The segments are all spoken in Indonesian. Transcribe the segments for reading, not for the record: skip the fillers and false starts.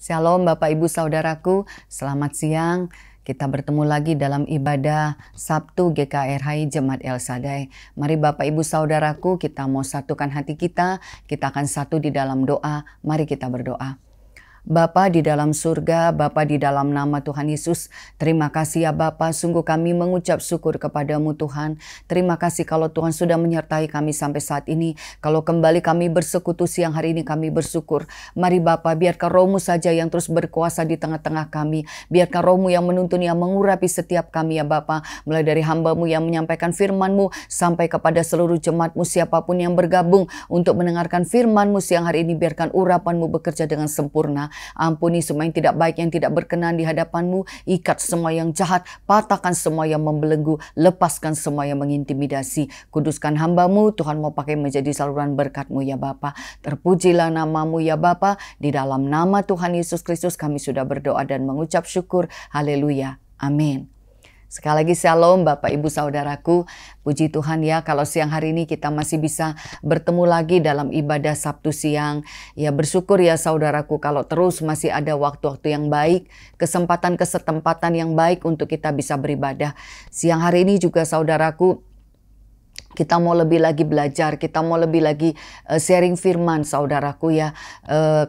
Shalom Bapak Ibu Saudaraku, selamat siang. Kita bertemu lagi dalam ibadah Sabtu GKRHI Jemaat El Shaddai. Mari Bapak Ibu Saudaraku, kita mau satukan hati kita akan satu di dalam doa. Mari kita berdoa. Bapa di dalam surga, Bapa di dalam nama Tuhan Yesus, terima kasih ya Bapa, sungguh kami mengucap syukur kepadamu Tuhan. Terima kasih kalau Tuhan sudah menyertai kami sampai saat ini. Kalau kembali kami bersekutu siang hari ini kami bersyukur. Mari Bapa, biarkan Roh-Mu saja yang terus berkuasa di tengah-tengah kami. Biarkan Roh-Mu yang menuntun, yang mengurapi setiap kami ya Bapa. Mulai dari hamba-Mu yang menyampaikan firman-Mu sampai kepada seluruh jemaat-Mu siapapun yang bergabung untuk mendengarkan firman-Mu siang hari ini. Biarkan urapan-Mu bekerja dengan sempurna. Ampuni semua yang tidak baik, yang tidak berkenan di hadapan-Mu. Ikat semua yang jahat, patahkan semua yang membelenggu, lepaskan semua yang mengintimidasi. Kuduskan hamba-Mu, Tuhan mau pakai menjadi saluran berkat-Mu ya Bapa. Terpujilah nama-Mu ya Bapa. Di dalam nama Tuhan Yesus Kristus kami sudah berdoa dan mengucap syukur. Haleluya. Amin. Sekali lagi shalom Bapak Ibu Saudaraku. Puji Tuhan ya kalau siang hari ini kita masih bisa bertemu lagi dalam ibadah Sabtu siang. Ya bersyukur ya saudaraku kalau terus masih ada waktu-waktu yang baik, kesempatan yang baik untuk kita bisa beribadah. Siang hari ini juga saudaraku, kita mau lebih lagi belajar, kita mau lebih lagi sharing firman saudaraku ya.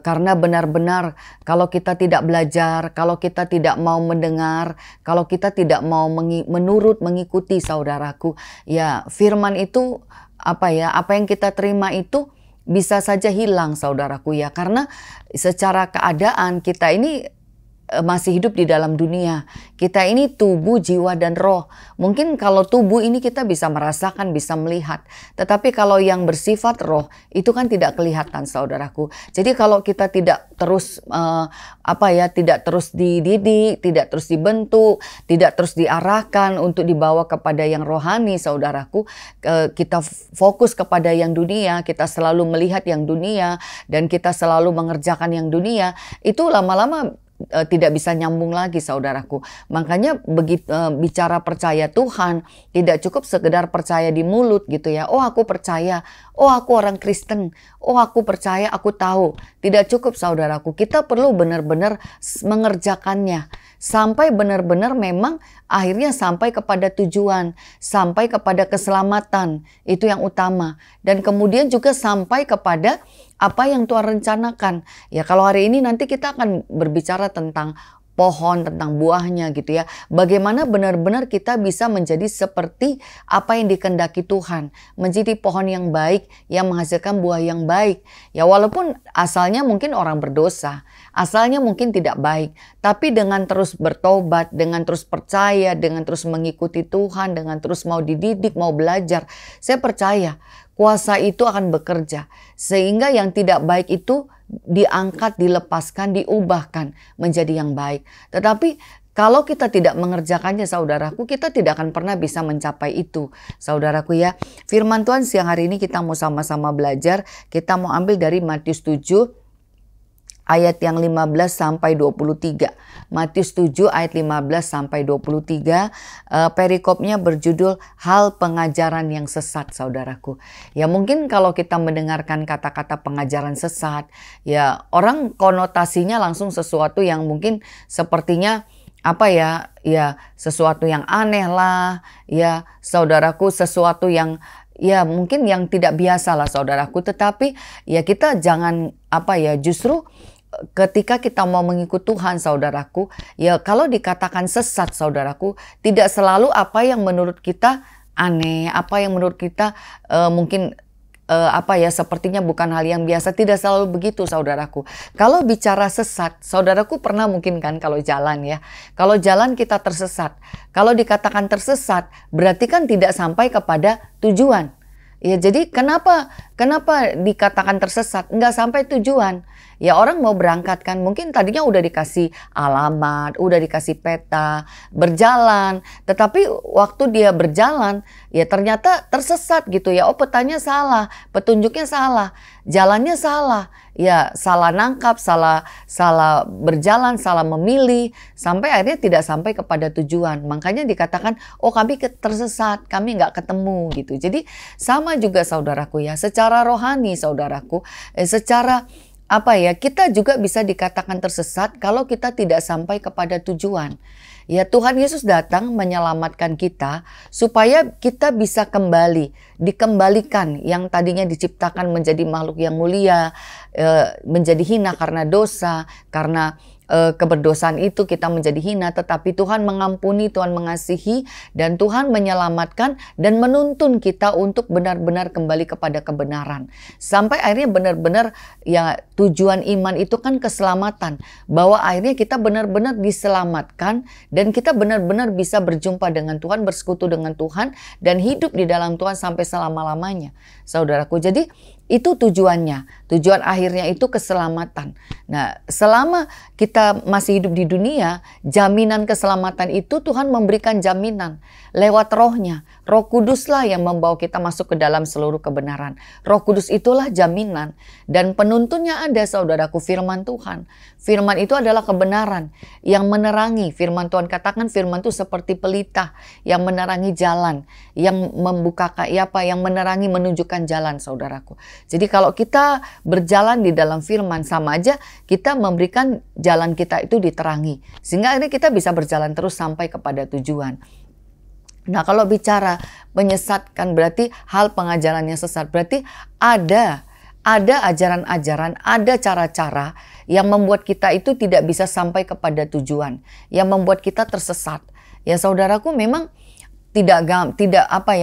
Karena benar-benar kalau kita tidak belajar, kalau kita tidak mau mendengar, kalau kita tidak mau mengikuti saudaraku, ya firman itu apa yang kita terima itu bisa saja hilang saudaraku ya. Karena secara keadaan kita ini masih hidup di dalam dunia. Kita ini tubuh, jiwa, dan roh. Mungkin kalau tubuh ini kita bisa merasakan, bisa melihat. Tetapi kalau yang bersifat roh, itu kan tidak kelihatan saudaraku. Jadi kalau kita tidak terus tidak terus dididik, tidak terus dibentuk, tidak terus diarahkan untuk dibawa kepada yang rohani saudaraku. Kita fokus kepada yang dunia, kita selalu melihat yang dunia, dan kita selalu mengerjakan yang dunia. Itu lama-lama tidak bisa nyambung lagi saudaraku. Makanya begitu bicara percaya Tuhan tidak cukup sekedar percaya di mulut gitu ya. Oh aku percaya, oh aku orang Kristen, oh aku percaya, aku tahu. Tidak cukup saudaraku. Kita perlu benar-benar mengerjakannya sampai benar-benar memang akhirnya sampai kepada tujuan, sampai kepada keselamatan. Itu yang utama. Dan kemudian juga sampai kepada apa yang Tuhan rencanakan. Ya kalau hari ini nanti kita akan berbicara tentang pohon, tentang buahnya gitu ya. Bagaimana benar-benar kita bisa menjadi seperti apa yang dikehendaki Tuhan. Menjadi pohon yang baik, yang menghasilkan buah yang baik. Ya walaupun asalnya mungkin orang berdosa, asalnya mungkin tidak baik. Tapi dengan terus bertobat, dengan terus percaya, dengan terus mengikuti Tuhan, dengan terus mau dididik, mau belajar. Saya percaya kuasa itu akan bekerja. Sehingga yang tidak baik itu diangkat, dilepaskan, diubahkan menjadi yang baik. Tetapi kalau kita tidak mengerjakannya saudaraku, kita tidak akan pernah bisa mencapai itu. Saudaraku ya, firman Tuhan siang hari ini kita mau sama-sama belajar. Kita mau ambil dari Matius 7 ayat yang 15 sampai 23. Matius 7 ayat 15 sampai 23. Perikopnya berjudul hal pengajaran yang sesat saudaraku. Ya mungkin kalau kita mendengarkan kata-kata pengajaran sesat, ya orang konotasinya langsung sesuatu yang mungkin sepertinya ya sesuatu yang aneh lah, ya saudaraku, sesuatu yang ya mungkin yang tidak biasa lah saudaraku. Tetapi ya kita jangan justru ketika kita mau mengikut Tuhan saudaraku, ya kalau dikatakan sesat saudaraku, tidak selalu apa yang menurut kita aneh, apa yang menurut kita mungkin sepertinya bukan hal yang biasa. Tidak selalu begitu saudaraku. Kalau bicara sesat, saudaraku pernah mungkin kan kalau jalan ya. Kalau jalan kita tersesat. Kalau dikatakan tersesat, berarti kan tidak sampai kepada tujuan. Ya jadi kenapa dikatakan tersesat? Enggak sampai tujuan. Ya orang mau berangkat kan mungkin tadinya udah dikasih alamat, udah dikasih peta, berjalan. Tetapi waktu dia berjalan ya ternyata tersesat gitu ya. Oh petanya salah, petunjuknya salah, jalannya salah. Ya salah nangkap, salah berjalan, salah memilih. Sampai akhirnya tidak sampai kepada tujuan. Makanya dikatakan oh kami tersesat, kami nggak ketemu gitu. Jadi sama juga saudaraku ya. Secara rohani saudaraku, secara apa ya, kita juga bisa dikatakan tersesat kalau kita tidak sampai kepada tujuan. Ya, Tuhan Yesus datang menyelamatkan kita supaya kita bisa kembali, dikembalikan yang tadinya diciptakan menjadi makhluk yang mulia, menjadi hina karena dosa, karena keberdosaan itu kita menjadi hina, tetapi Tuhan mengampuni, Tuhan mengasihi, dan Tuhan menyelamatkan dan menuntun kita untuk benar-benar kembali kepada kebenaran. Sampai akhirnya benar-benar ya tujuan iman itu kan keselamatan, bahwa akhirnya kita benar-benar diselamatkan dan kita benar-benar bisa berjumpa dengan Tuhan, bersekutu dengan Tuhan, dan hidup di dalam Tuhan sampai selama-lamanya, saudaraku. Jadi itu tujuannya, tujuan akhirnya itu keselamatan. Nah, selama kita masih hidup di dunia, jaminan keselamatan itu Tuhan memberikan jaminan lewat rohnya. Roh Kuduslah yang membawa kita masuk ke dalam seluruh kebenaran. Roh Kudus itulah jaminan, dan penuntunnya ada, saudaraku, firman Tuhan. Firman itu adalah kebenaran yang menerangi. Firman Tuhan katakan firman itu seperti pelita yang menerangi jalan, yang membuka yang menerangi, menunjukkan jalan, saudaraku. Jadi kalau kita berjalan di dalam firman, sama aja kita memberikan jalan kita itu diterangi. Sehingga akhirnya kita bisa berjalan terus sampai kepada tujuan. Nah, kalau bicara menyesatkan berarti hal pengajarannya sesat. Berarti ada ajaran-ajaran, ada cara-cara yang membuat kita itu tidak bisa sampai kepada tujuan, yang membuat kita tersesat. Ya, saudaraku, memang tidak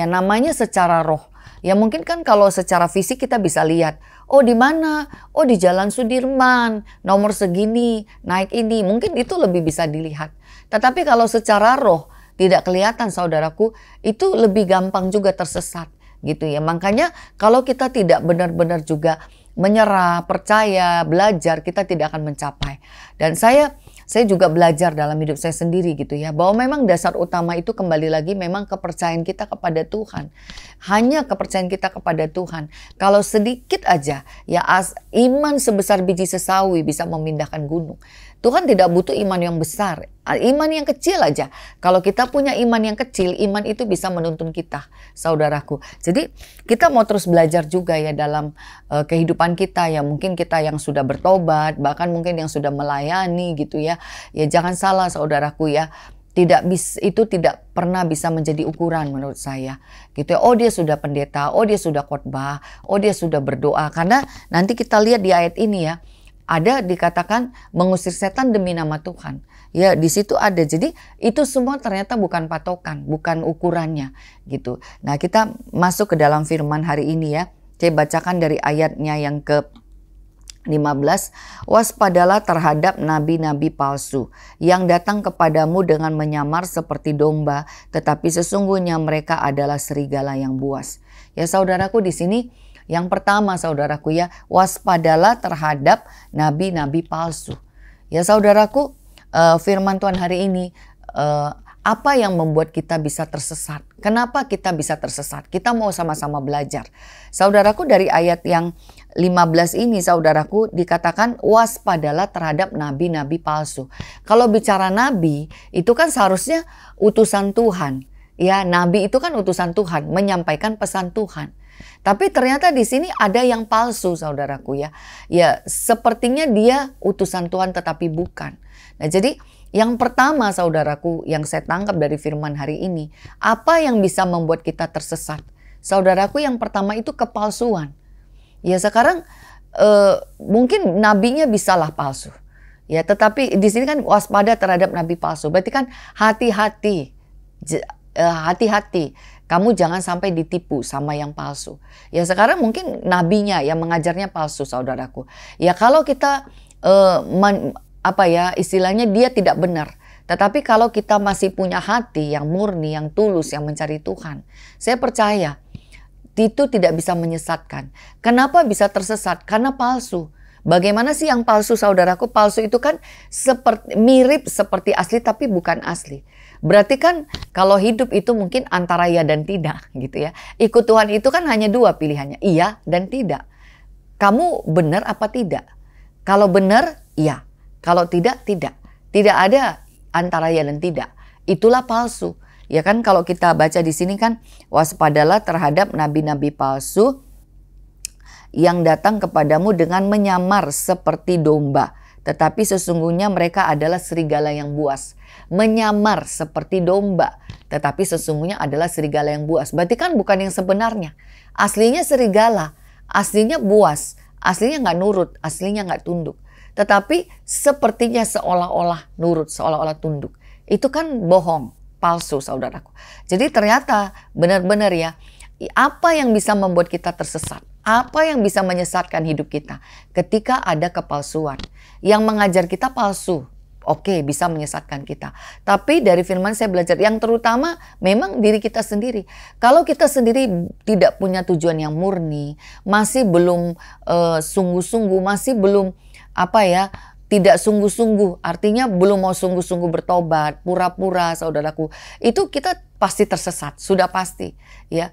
namanya secara roh. Ya mungkin kan kalau secara fisik kita bisa lihat, oh di mana? Oh di Jalan Sudirman, nomor segini, naik ini. Mungkin itu lebih bisa dilihat. Tetapi kalau secara roh tidak kelihatan, saudaraku, itu lebih gampang juga tersesat gitu ya. Makanya kalau kita tidak benar-benar juga menyerah, percaya, belajar, kita tidak akan mencapai. Dan saya juga belajar dalam hidup saya sendiri gitu ya, bahwa memang dasar utama itu kembali lagi memang kepercayaan kita kepada Tuhan. Hanya kepercayaan kita kepada Tuhan. Kalau sedikit aja ya iman sebesar biji sesawi bisa memindahkan gunung. Tuhan tidak butuh iman yang besar, iman yang kecil aja. Kalau kita punya iman yang kecil, iman itu bisa menuntun kita, saudaraku. Jadi kita mau terus belajar juga ya dalam kehidupan kita ya. Mungkin kita yang sudah bertobat, bahkan mungkin yang sudah melayani gitu ya. Ya jangan salah, saudaraku ya. Itu tidak pernah bisa menjadi ukuran menurut saya. Gitu ya. Oh dia sudah pendeta, oh dia sudah khotbah, oh dia sudah berdoa. Karena nanti kita lihat di ayat ini ya. Ada dikatakan mengusir setan demi nama Tuhan. Ya di situ ada. Jadi itu semua ternyata bukan patokan, bukan ukurannya gitu. Nah kita masuk ke dalam firman hari ini ya. Saya bacakan dari ayatnya yang ke-15. Waspadalah terhadap nabi-nabi palsu yang datang kepadamu dengan menyamar seperti domba, tetapi sesungguhnya mereka adalah serigala yang buas. Ya saudaraku, di sini yang pertama, saudaraku ya, waspadalah terhadap nabi-nabi palsu. Ya saudaraku, firman Tuhan hari ini, apa yang membuat kita bisa tersesat? Kenapa kita bisa tersesat? Kita mau sama-sama belajar. Saudaraku, dari ayat yang 15 ini, saudaraku, dikatakan waspadalah terhadap nabi-nabi palsu. Kalau bicara nabi, itu kan seharusnya utusan Tuhan. Ya, nabi itu kan utusan Tuhan, menyampaikan pesan Tuhan. Tapi ternyata di sini ada yang palsu, saudaraku ya. Ya, sepertinya dia utusan Tuhan tetapi bukan. Nah, jadi yang pertama, saudaraku, yang saya tangkap dari firman hari ini, apa yang bisa membuat kita tersesat? Saudaraku, yang pertama itu kepalsuan. Ya, sekarang mungkin nabinya bisalah palsu. Ya, tetapi di sini kan waspada terhadap nabi palsu. Berarti kan hati-hati. Hati-hati. Kamu jangan sampai ditipu sama yang palsu. Ya sekarang mungkin nabinya yang mengajarnya palsu, saudaraku. Ya kalau kita istilahnya dia tidak benar. Tetapi kalau kita masih punya hati yang murni, yang tulus, yang mencari Tuhan, saya percaya itu tidak bisa menyesatkan. Kenapa bisa tersesat? Karena palsu. Bagaimana sih yang palsu, saudaraku? Palsu itu kan mirip seperti asli tapi bukan asli. Berarti kan kalau hidup itu mungkin antara ya dan tidak gitu ya. Ikut Tuhan itu kan hanya dua pilihannya, iya dan tidak. Kamu benar apa tidak? Kalau benar, iya. Kalau tidak, tidak. Tidak ada antara ya dan tidak. Itulah palsu. Ya kan kalau kita baca di sini kan waspadalah terhadap nabi-nabi palsu yang datang kepadamu dengan menyamar seperti domba, tetapi sesungguhnya mereka adalah serigala yang buas. Menyamar seperti domba, tetapi sesungguhnya adalah serigala yang buas. Berarti kan bukan yang sebenarnya. Aslinya serigala, aslinya buas, aslinya nggak nurut, aslinya nggak tunduk. Tetapi sepertinya seolah-olah nurut, seolah-olah tunduk. Itu kan bohong, palsu saudaraku. Jadi ternyata benar-benar ya, apa yang bisa membuat kita tersesat? Apa yang bisa menyesatkan hidup kita? Ketika ada kepalsuan. Yang mengajar kita palsu. Oke, bisa menyesatkan kita. Tapi dari firman saya belajar, yang terutama memang diri kita sendiri. Kalau kita sendiri tidak punya tujuan yang murni, masih belum sungguh-sungguh, masih belum tidak sungguh-sungguh, artinya belum mau sungguh-sungguh bertobat, pura-pura saudaraku, itu kita pasti tersesat, sudah pasti. Ya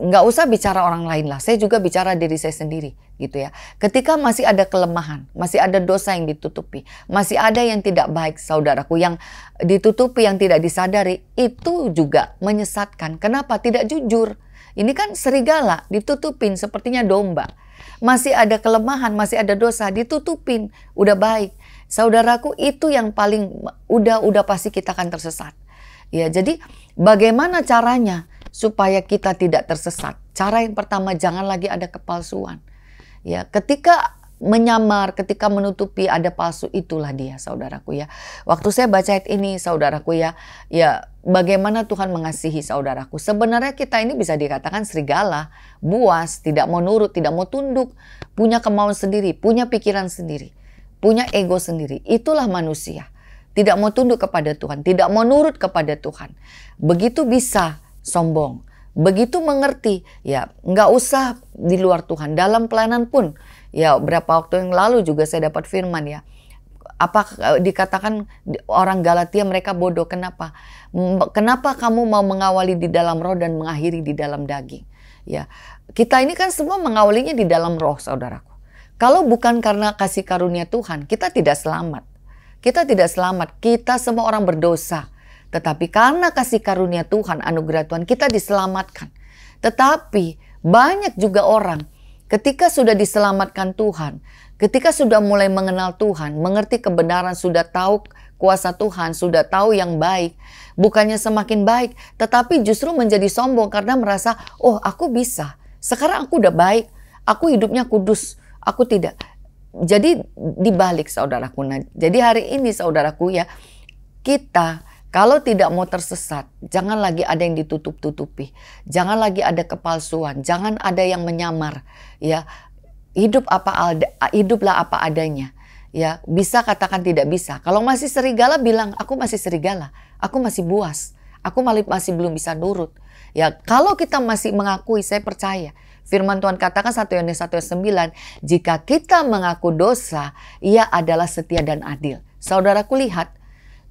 nggak usah bicara orang lain lah, saya juga bicara diri saya sendiri gitu ya. Ketika masih ada kelemahan, masih ada dosa yang ditutupi, masih ada yang tidak baik saudaraku, yang ditutupi, yang tidak disadari, itu juga menyesatkan. Kenapa? Tidak jujur. Ini kan serigala, ditutupin sepertinya domba. Masih ada kelemahan, masih ada dosa, ditutupin, udah baik. Saudaraku, itu yang paling udah pasti kita akan tersesat. Ya, jadi bagaimana caranya supaya kita tidak tersesat? Cara yang pertama, jangan lagi ada kepalsuan. Ya, ketika menyamar, ketika menutupi ada palsu, itulah dia saudaraku ya. Waktu saya baca ayat ini saudaraku ya bagaimana Tuhan mengasihi saudaraku. Sebenarnya kita ini bisa dikatakan serigala, buas, tidak mau nurut, tidak mau tunduk, punya kemauan sendiri, punya pikiran sendiri, punya ego sendiri. Itulah manusia. Tidak mau tunduk kepada Tuhan, tidak mau nurut kepada Tuhan. Begitu bisa sombong, begitu mengerti, ya nggak usah di luar Tuhan. Dalam pelayanan pun, ya berapa waktu yang lalu juga saya dapat firman ya. Apa dikatakan orang Galatia mereka bodoh, kenapa? Kenapa kamu mau mengawali di dalam roh dan mengakhiri di dalam daging? Ya, kita ini kan semua mengawalinya di dalam roh saudaraku. Kalau bukan karena kasih karunia Tuhan, kita tidak selamat. Kita tidak selamat, kita semua orang berdosa. Tetapi karena kasih karunia Tuhan, anugerah Tuhan, kita diselamatkan. Tetapi banyak juga orang ketika sudah diselamatkan Tuhan, ketika sudah mulai mengenal Tuhan, mengerti kebenaran, sudah tahu kuasa Tuhan, sudah tahu yang baik, bukannya semakin baik, tetapi justru menjadi sombong karena merasa, oh aku bisa, sekarang aku udah baik, aku hidupnya kudus, aku tidak. Jadi dibalik saudaraku. Nah, jadi hari ini saudaraku ya, kita kalau tidak mau tersesat, jangan lagi ada yang ditutup-tutupi. Jangan lagi ada kepalsuan, jangan ada yang menyamar. Ya, hiduplah apa adanya. Ya, bisa katakan tidak bisa. Kalau masih serigala bilang, aku masih serigala, aku masih buas, aku masih belum bisa nurut. Ya, kalau kita masih mengakui, saya percaya firman Tuhan katakan 1 Yohanes 1:9, jika kita mengaku dosa, Ia adalah setia dan adil. Saudaraku lihat,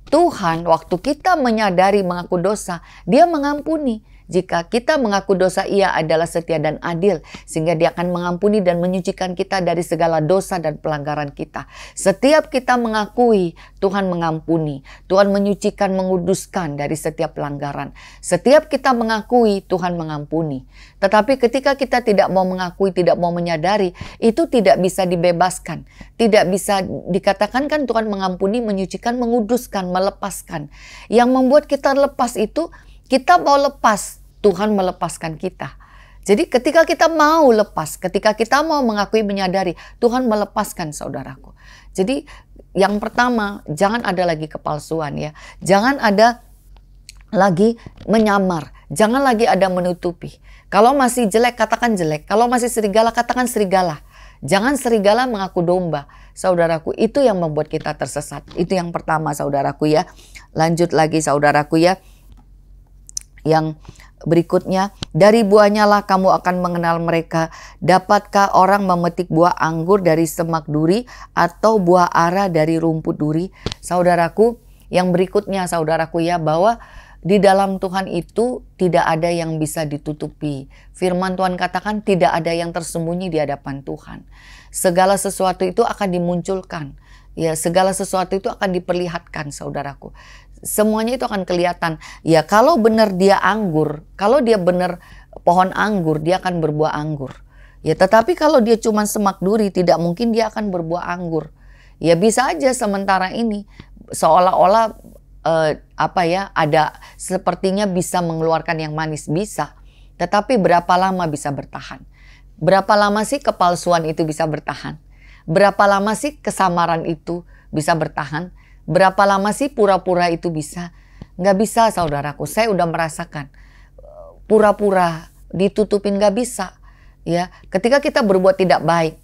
Tuhan waktu kita menyadari mengaku dosa, Dia mengampuni. Jika kita mengaku dosa, Ia adalah setia dan adil, sehingga Dia akan mengampuni dan menyucikan kita dari segala dosa dan pelanggaran kita. Setiap kita mengakui, Tuhan mengampuni, Tuhan menyucikan, menguduskan dari setiap pelanggaran. Setiap kita mengakui, Tuhan mengampuni. Tetapi ketika kita tidak mau mengakui, tidak mau menyadari, itu tidak bisa dibebaskan. Tidak bisa dikatakan kan Tuhan mengampuni, menyucikan, menguduskan, melepaskan. Yang membuat kita lepas itu, kita mau lepas, Tuhan melepaskan kita. Jadi ketika kita mau lepas, ketika kita mau mengakui, menyadari, Tuhan melepaskan saudaraku. Jadi yang pertama, jangan ada lagi kepalsuan ya. Jangan ada lagi menyamar. Jangan lagi ada menutupi. Kalau masih jelek, katakan jelek. Kalau masih serigala, katakan serigala. Jangan serigala mengaku domba. Saudaraku, itu yang membuat kita tersesat. Itu yang pertama saudaraku ya. Lanjut lagi saudaraku ya. Yang berikutnya, dari buahnya lah kamu akan mengenal mereka. Dapatkah orang memetik buah anggur dari semak duri atau buah ara dari rumput duri? Saudaraku, yang berikutnya saudaraku ya, bahwa di dalam Tuhan itu tidak ada yang bisa ditutupi. Firman Tuhan katakan tidak ada yang tersembunyi di hadapan Tuhan. Segala sesuatu itu akan dimunculkan. Ya, segala sesuatu itu akan diperlihatkan saudaraku. Semuanya itu akan kelihatan. Ya, kalau benar dia anggur, kalau dia benar pohon anggur, dia akan berbuah anggur. Ya, tetapi kalau dia cuma semak duri, tidak mungkin dia akan berbuah anggur. Ya, bisa aja sementara ini seolah-olah ada sepertinya bisa mengeluarkan yang manis, bisa. Tetapi berapa lama bisa bertahan? Berapa lama sih kepalsuan itu bisa bertahan? Berapa lama sih kesamaran itu bisa bertahan? Berapa lama sih pura-pura itu bisa? Nggak bisa, saudaraku. Saya udah merasakan pura-pura ditutupin, nggak bisa. Ya, ketika kita berbuat tidak baik,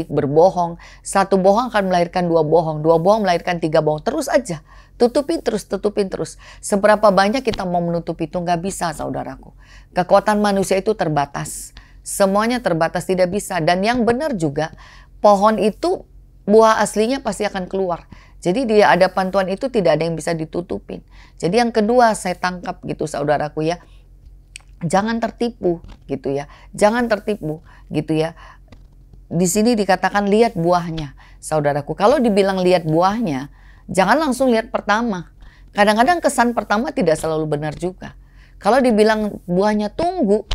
berbohong, satu bohong akan melahirkan dua bohong melahirkan tiga bohong, terus aja, tutupin terus. Seberapa banyak kita mau menutup itu, nggak bisa, saudaraku. Kekuatan manusia itu terbatas, semuanya terbatas, tidak bisa. Dan yang benar juga, pohon itu buah aslinya pasti akan keluar. Jadi di hadapan Tuhan itu tidak ada yang bisa ditutupin. Jadi yang kedua saya tangkap gitu, saudaraku ya. Jangan tertipu gitu ya. Jangan tertipu gitu ya. Di sini dikatakan lihat buahnya, saudaraku. Kalau dibilang lihat buahnya, jangan langsung lihat pertama. Kadang-kadang kesan pertama tidak selalu benar juga. Kalau dibilang buahnya, tunggu.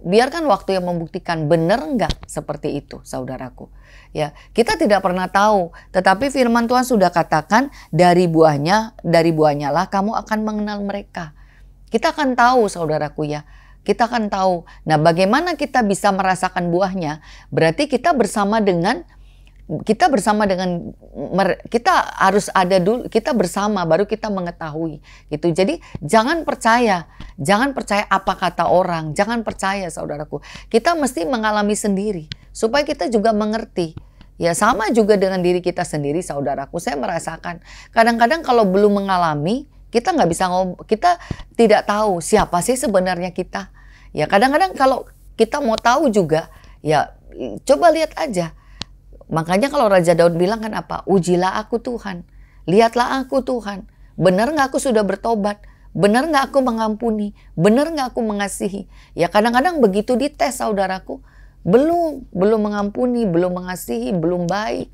Biarkan waktu yang membuktikan benar enggak seperti itu, saudaraku. Ya, kita tidak pernah tahu. Tetapi firman Tuhan sudah katakan dari buahnya lah kamu akan mengenal mereka. Kita akan tahu, saudaraku ya. Kita akan tahu. Nah, bagaimana kita bisa merasakan buahnya? Berarti kita harus ada dulu, kita bersama baru kita mengetahui gitu. Jadi jangan percaya apa kata orang, jangan percaya, saudaraku. Kita mesti mengalami sendiri supaya kita juga mengerti. Ya, sama juga dengan diri kita sendiri, saudaraku. Saya merasakan kadang-kadang kalau belum mengalami, kita nggak bisa kita tidak tahu siapa sih sebenarnya kita. Ya, kadang-kadang kalau kita mau tahu juga, ya coba lihat aja. Makanya kalau Raja Daud bilang kan apa? Ujilah aku Tuhan, lihatlah aku Tuhan. Benar nggak aku sudah bertobat? Benar nggak aku mengampuni? Benar nggak aku mengasihi? Ya kadang-kadang begitu dites, saudaraku. Belum mengampuni, belum mengasihi, belum baik.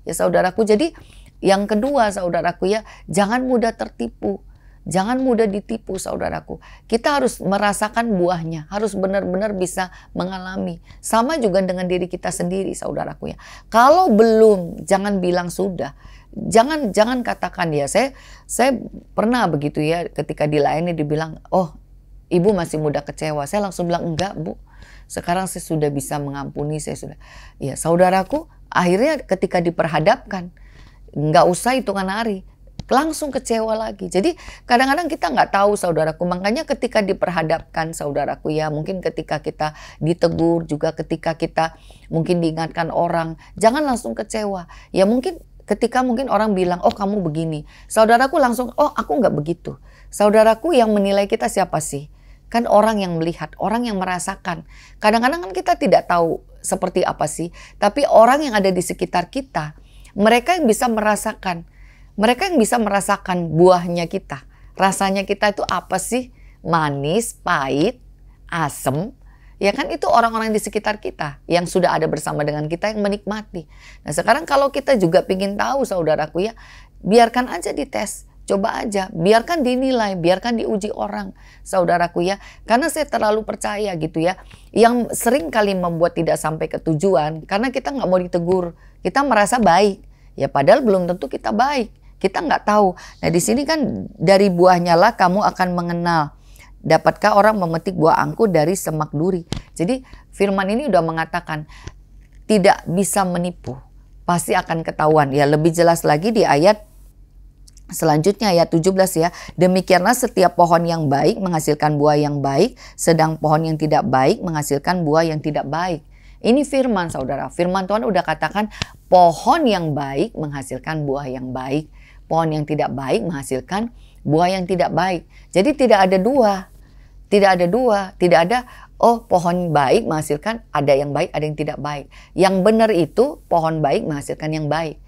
Ya saudaraku, jadi yang kedua, saudaraku ya, jangan mudah tertipu. Jangan mudah ditipu, saudaraku. Kita harus merasakan buahnya, harus benar-benar bisa mengalami. Sama juga dengan diri kita sendiri, saudaraku ya. Kalau belum, jangan bilang sudah. Jangan katakan ya, saya pernah begitu ya, ketika dilayani dibilang, oh ibu masih muda kecewa. Saya langsung bilang, enggak bu, sekarang saya sudah bisa mengampuni, saya sudah. Ya saudaraku, akhirnya ketika diperhadapkan, nggak usah hitungan hari, langsung kecewa lagi. Jadi kadang-kadang kita nggak tahu, saudaraku. Makanya ketika diperhadapkan, saudaraku ya, mungkin ketika kita ditegur, juga ketika kita mungkin diingatkan orang, jangan langsung kecewa. Ya mungkin ketika mungkin orang bilang, oh kamu begini, saudaraku langsung, oh aku nggak begitu. Saudaraku, yang menilai kita siapa sih? Kan orang yang melihat, orang yang merasakan. Kadang-kadang kan kita tidak tahu seperti apa sih, tapi orang yang ada di sekitar kita, mereka yang bisa merasakan. Mereka yang bisa merasakan buahnya kita. Rasanya kita itu apa sih? Manis, pahit, asem. Ya kan, itu orang-orang di sekitar kita yang sudah ada bersama dengan kita yang menikmati. Nah sekarang kalau kita juga ingin tahu, saudaraku ya, biarkan aja dites. Coba aja, biarkan dinilai, biarkan diuji orang, saudaraku ya. Karena saya terlalu percaya gitu ya. Yang sering kali membuat tidak sampai ke tujuan, karena kita nggak mau ditegur. Kita merasa baik. Ya padahal belum tentu kita baik. Kita nggak tahu. Nah di sini kan dari buahnya lah kamu akan mengenal. Dapatkah orang memetik buah anggur dari semak duri? Jadi firman ini udah mengatakan tidak bisa menipu. Pasti akan ketahuan. Ya lebih jelas lagi di ayat selanjutnya, ayat 17 ya. Demikianlah setiap pohon yang baik menghasilkan buah yang baik. Sedang pohon yang tidak baik menghasilkan buah yang tidak baik. Ini firman, saudara. Firman Tuhan udah katakan pohon yang baik menghasilkan buah yang baik. Pohon yang tidak baik menghasilkan buah yang tidak baik. Jadi tidak ada dua. Tidak ada, oh pohon baik menghasilkan ada yang baik, ada yang tidak baik. Yang benar itu pohon baik menghasilkan yang baik.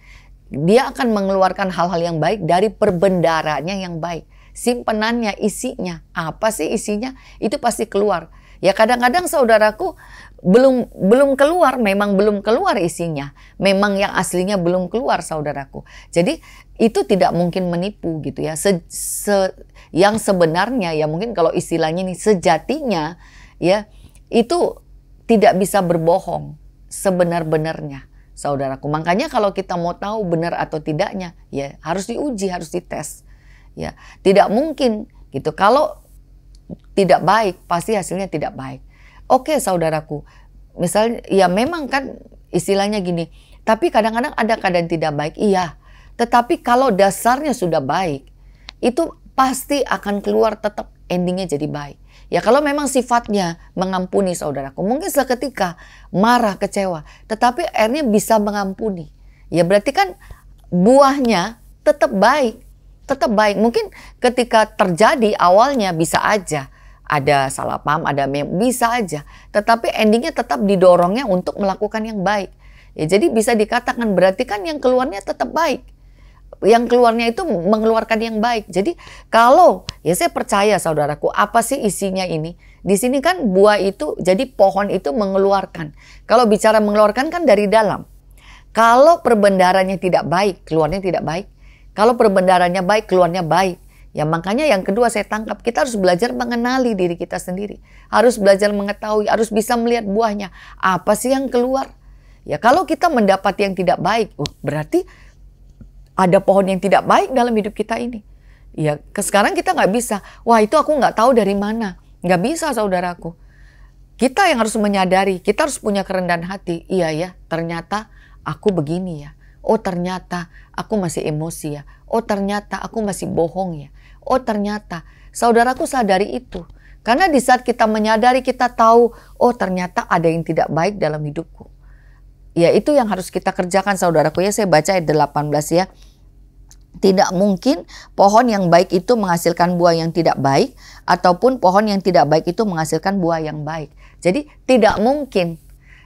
Dia akan mengeluarkan hal-hal yang baik dari perbendaharanya yang baik. Simpenannya, isinya. Apa sih isinya? Itu pasti keluar. Ya kadang-kadang saudaraku belum keluar, memang belum keluar isinya. Memang yang aslinya belum keluar, saudaraku. Jadi itu tidak mungkin menipu gitu ya. Yang sebenarnya ya mungkin kalau istilahnya nih sejatinya ya, itu tidak bisa berbohong sebenar-benarnya, saudaraku. Makanya kalau kita mau tahu benar atau tidaknya, ya harus diuji, harus dites. Ya, tidak mungkin gitu. Kalau tidak baik, pasti hasilnya tidak baik. Oke, saudaraku. Misalnya, ya memang kan istilahnya gini, tapi kadang-kadang ada keadaan tidak baik, iya. Tetapi kalau dasarnya sudah baik, itu pasti akan keluar tetap endingnya jadi baik. Ya kalau memang sifatnya mengampuni, saudaraku, mungkin seketika marah, kecewa, tetapi akhirnya bisa mengampuni. Ya berarti kan buahnya tetap baik, tetap baik. Mungkin ketika terjadi awalnya bisa aja ada salah paham, bisa aja. Tetapi endingnya tetap didorongnya untuk melakukan yang baik. Ya jadi bisa dikatakan berarti kan yang keluarnya tetap baik. Yang keluarnya itu mengeluarkan yang baik. Jadi kalau, ya saya percaya saudaraku, apa sih isinya ini? Di sini kan buah itu, jadi pohon itu mengeluarkan. Kalau bicara mengeluarkan kan dari dalam. Kalau perbendaharanya tidak baik, keluarnya tidak baik. Kalau perbendaharanya baik, keluarnya baik. Ya makanya yang kedua saya tangkap, kita harus belajar mengenali diri kita sendiri. Harus belajar mengetahui, harus bisa melihat buahnya. Apa sih yang keluar? Ya kalau kita mendapat yang tidak baik, berarti ada pohon yang tidak baik dalam hidup kita ini. Ya, sekarang kita nggak bisa. Wah, itu aku nggak tahu dari mana. Nggak bisa, saudaraku. Kita yang harus menyadari, kita harus punya kerendahan hati. Iya ya, ternyata aku begini ya. Oh, ternyata aku masih emosi ya. Oh, ternyata aku masih bohong ya. Oh, ternyata. Saudaraku sadari itu. Karena di saat kita menyadari, kita tahu, oh ternyata ada yang tidak baik dalam hidupku. Ya itu yang harus kita kerjakan, saudaraku ya. Saya baca ayat 18 ya. Tidak mungkin pohon yang baik itu menghasilkan buah yang tidak baik, ataupun pohon yang tidak baik itu menghasilkan buah yang baik. Jadi tidak mungkin.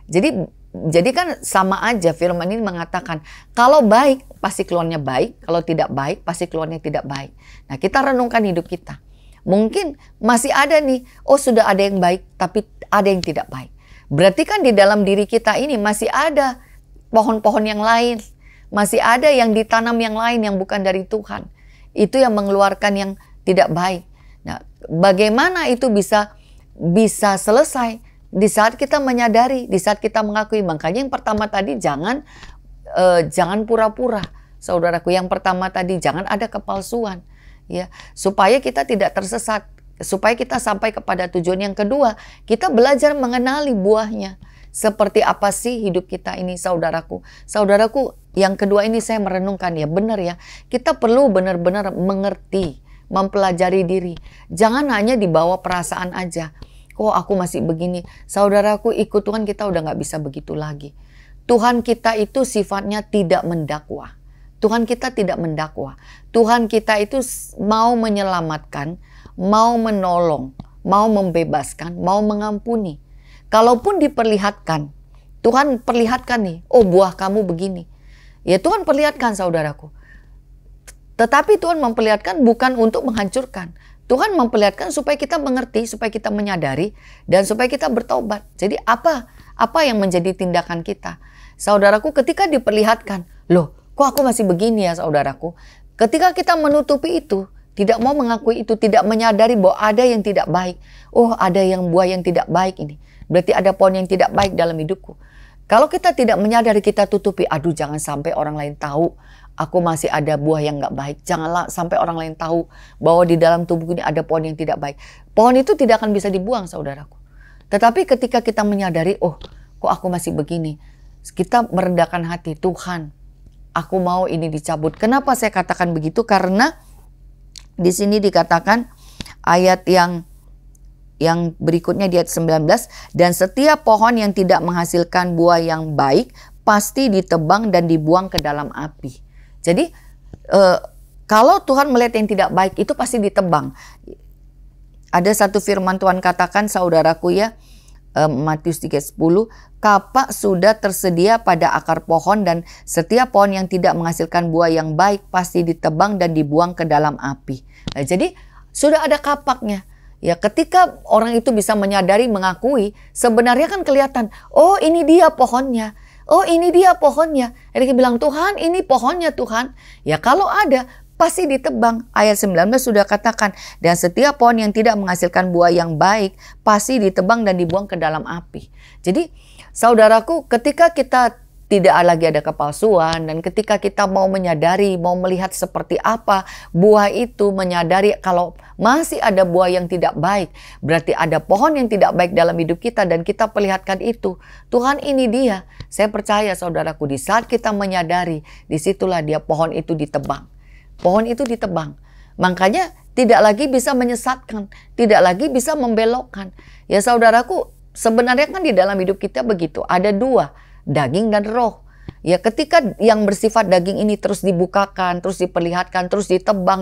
Jadi kan sama aja firman ini mengatakan, kalau baik pasti keluarnya baik, kalau tidak baik pasti keluarnya tidak baik. Nah kita renungkan hidup kita. Mungkin masih ada nih, oh sudah ada yang baik tapi ada yang tidak baik. Berarti kan di dalam diri kita ini masih ada pohon-pohon yang lain. Masih ada yang ditanam yang lain yang bukan dari Tuhan. Itu yang mengeluarkan yang tidak baik. Nah, bagaimana itu bisa selesai? Di saat kita menyadari, di saat kita mengakui. Makanya yang pertama tadi jangan pura-pura. Saudaraku, yang pertama tadi jangan ada kepalsuan. Ya, supaya kita tidak tersesat. Supaya kita sampai kepada tujuan. Yang kedua, kita belajar mengenali buahnya. Seperti apa sih hidup kita ini, saudaraku. Saudaraku, yang kedua ini saya merenungkan ya, benar ya. Kita perlu benar-benar mengerti, mempelajari diri. Jangan hanya dibawa perasaan aja. Kok aku masih begini. Saudaraku, ikut Tuhan kita udah gak bisa begitu lagi. Tuhan kita itu sifatnya tidak mendakwa. Tuhan kita tidak mendakwa. Tuhan kita itu mau menyelamatkan, mau menolong, mau membebaskan, mau mengampuni. Kalaupun diperlihatkan, Tuhan perlihatkan nih, oh buah kamu begini. Ya Tuhan perlihatkan, saudaraku. Tetapi Tuhan memperlihatkan bukan untuk menghancurkan. Tuhan memperlihatkan supaya kita mengerti, supaya kita menyadari, dan supaya kita bertobat. Jadi apa yang menjadi tindakan kita? Saudaraku, ketika diperlihatkan, loh kok aku masih begini ya saudaraku. Ketika kita menutupi itu, tidak mau mengakui itu, tidak menyadari bahwa ada yang tidak baik. Oh, ada yang buah yang tidak baik ini. Berarti ada pohon yang tidak baik dalam hidupku. Kalau kita tidak menyadari, kita tutupi. Aduh, jangan sampai orang lain tahu aku masih ada buah yang nggak baik. Janganlah sampai orang lain tahu bahwa di dalam tubuhku ini ada pohon yang tidak baik. Pohon itu tidak akan bisa dibuang, saudaraku. Tetapi ketika kita menyadari, oh, kok aku masih begini. Kita merendahkan hati, Tuhan, aku mau ini dicabut. Kenapa saya katakan begitu? Karena di sini dikatakan ayat yang berikutnya di ayat 19, dan setiap pohon yang tidak menghasilkan buah yang baik pasti ditebang dan dibuang ke dalam api. Jadi kalau Tuhan melihat yang tidak baik itu pasti ditebang. Ada satu firman Tuhan katakan, saudaraku ya, Matius 3:10, kapak sudah tersedia pada akar pohon dan setiap pohon yang tidak menghasilkan buah yang baik pasti ditebang dan dibuang ke dalam api. Nah, jadi sudah ada kapaknya. Ya, ketika orang itu bisa menyadari, mengakui, sebenarnya kan kelihatan, oh ini dia pohonnya. Oh ini dia pohonnya. Jadi bilang, Tuhan ini pohonnya Tuhan. Ya kalau ada, pasti ditebang. Ayat 19 sudah katakan, dan setiap pohon yang tidak menghasilkan buah yang baik pasti ditebang dan dibuang ke dalam api. Jadi saudaraku, ketika kita tidak lagi ada kepalsuan, dan ketika kita mau menyadari, mau melihat seperti apa buah itu, menyadari kalau masih ada buah yang tidak baik, berarti ada pohon yang tidak baik dalam hidup kita, dan kita perlihatkan itu. Tuhan, ini dia. Saya percaya saudaraku, di saat kita menyadari, disitulah dia, pohon itu ditebang. Pohon itu ditebang. Makanya tidak lagi bisa menyesatkan, tidak lagi bisa membelokkan. Ya saudaraku, sebenarnya kan di dalam hidup kita begitu. Ada dua, daging dan roh. Ya ketika yang bersifat daging ini terus dibukakan, terus diperlihatkan, terus ditebang,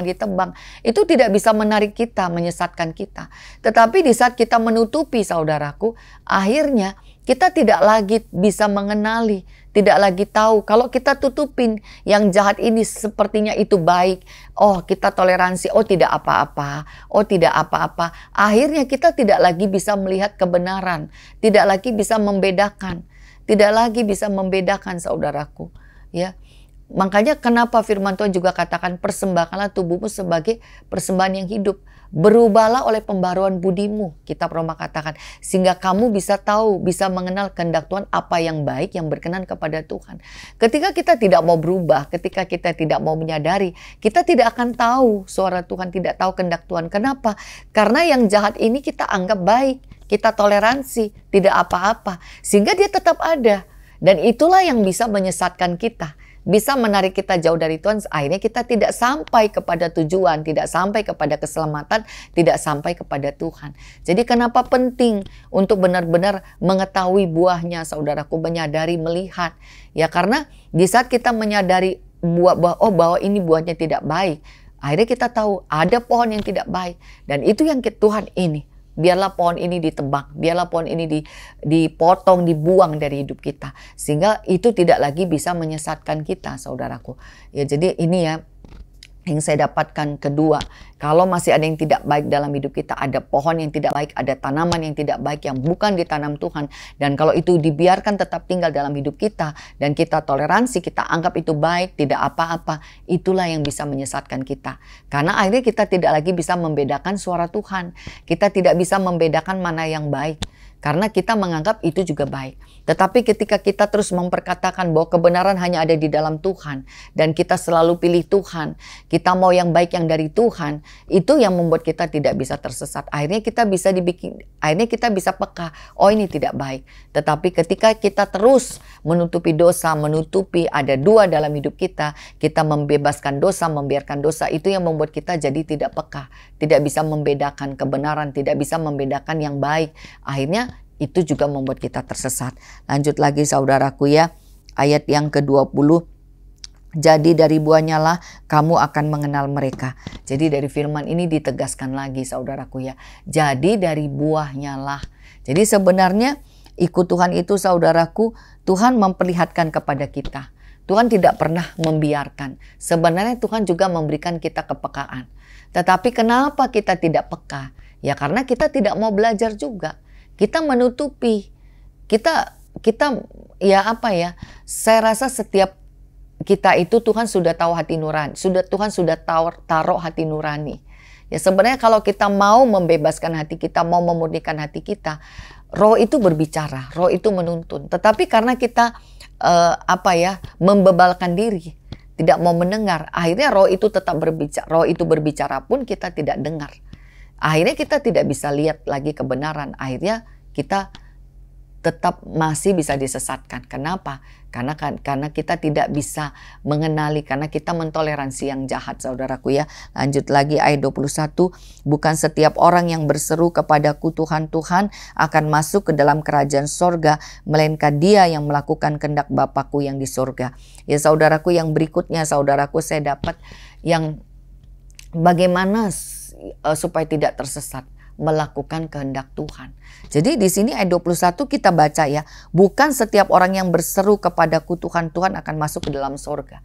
itu tidak bisa menarik kita, menyesatkan kita. Tetapi di saat kita menutupi saudaraku, akhirnya kita tidak lagi bisa mengenali, tidak lagi tahu. Kalau kita tutupin yang jahat ini sepertinya itu baik. Oh, kita toleransi. Oh, tidak apa-apa. Oh, tidak apa-apa. Akhirnya kita tidak lagi bisa melihat kebenaran. Tidak lagi bisa membedakan. Tidak lagi bisa membedakan saudaraku. Ya. Makanya kenapa firman Tuhan juga katakan persembahkanlah tubuhmu sebagai persembahan yang hidup. Berubahlah oleh pembaruan budimu, kitab Roma katakan, sehingga kamu bisa tahu, bisa mengenal kehendak Tuhan apa yang baik, yang berkenan kepada Tuhan. Ketika kita tidak mau berubah, ketika kita tidak mau menyadari, kita tidak akan tahu suara Tuhan, tidak tahu kehendak Tuhan. Kenapa? Karena yang jahat ini kita anggap baik, kita toleransi, tidak apa-apa, sehingga dia tetap ada. Dan itulah yang bisa menyesatkan kita, bisa menarik kita jauh dari Tuhan. Akhirnya kita tidak sampai kepada tujuan, tidak sampai kepada keselamatan, tidak sampai kepada Tuhan. Jadi kenapa penting untuk benar-benar mengetahui buahnya saudaraku, menyadari, melihat. Ya karena di saat kita menyadari bahwa ini buahnya tidak baik, akhirnya kita tahu ada pohon yang tidak baik. Dan itu yang Tuhan ini. Biarlah pohon ini ditebang, biarlah pohon ini dipotong, dibuang dari hidup kita. Sehingga itu tidak lagi bisa menyesatkan kita, saudaraku. Ya, jadi ini ya yang saya dapatkan kedua. Kalau masih ada yang tidak baik dalam hidup kita, ada pohon yang tidak baik, ada tanaman yang tidak baik yang bukan ditanam Tuhan. Dan kalau itu dibiarkan tetap tinggal dalam hidup kita, dan kita toleransi, kita anggap itu baik, tidak apa-apa, itulah yang bisa menyesatkan kita. Karena akhirnya kita tidak lagi bisa membedakan suara Tuhan. Kita tidak bisa membedakan mana yang baik. Karena kita menganggap itu juga baik. Tetapi ketika kita terus memperkatakan bahwa kebenaran hanya ada di dalam Tuhan, dan kita selalu pilih Tuhan, kita mau yang baik yang dari Tuhan, itu yang membuat kita tidak bisa tersesat. Akhirnya kita bisa peka, oh ini tidak baik. Tetapi ketika kita terus menutupi dosa, menutupi ada dua dalam hidup kita membebaskan dosa, membiarkan dosa, itu yang membuat kita jadi tidak peka, tidak bisa membedakan kebenaran, tidak bisa membedakan yang baik. Akhirnya itu juga membuat kita tersesat. Lanjut lagi saudaraku ya, ayat yang ke-20. Jadi dari buahnya lah kamu akan mengenal mereka. Jadi dari firman ini ditegaskan lagi saudaraku ya. Jadi dari buahnya lah. Jadi sebenarnya ikut Tuhan itu saudaraku, Tuhan memperlihatkan kepada kita. Tuhan tidak pernah membiarkan. Sebenarnya Tuhan juga memberikan kita kepekaan. Tetapi kenapa kita tidak peka? Ya karena kita tidak mau belajar juga. Kita menutupi, kita ya apa ya, saya rasa setiap kita itu Tuhan sudah tahu hati nurani, Tuhan sudah taruh hati nurani. Ya sebenarnya kalau kita mau membebaskan hati kita, mau memurnikan hati kita, roh itu berbicara, roh itu menuntun. Tetapi karena kita membebalkan diri, tidak mau mendengar, akhirnya roh itu tetap berbicara, roh itu berbicara pun kita tidak dengar. Akhirnya kita tidak bisa lihat lagi kebenaran. Akhirnya kita tetap masih bisa disesatkan. Kenapa? Karena kita tidak bisa mengenali, karena kita mentoleransi yang jahat saudaraku ya. Lanjut lagi ayat 21. Bukan setiap orang yang berseru kepadaku Tuhan, Tuhan akan masuk ke dalam kerajaan sorga, melainkan dia yang melakukan kehendak Bapakku yang di sorga. Ya saudaraku, yang berikutnya saudaraku saya dapat yang bagaimana supaya tidak tersesat, melakukan kehendak Tuhan. Jadi di sini ayat 21 kita baca ya, bukan setiap orang yang berseru kepadaku Tuhan, Tuhan akan masuk ke dalam sorga.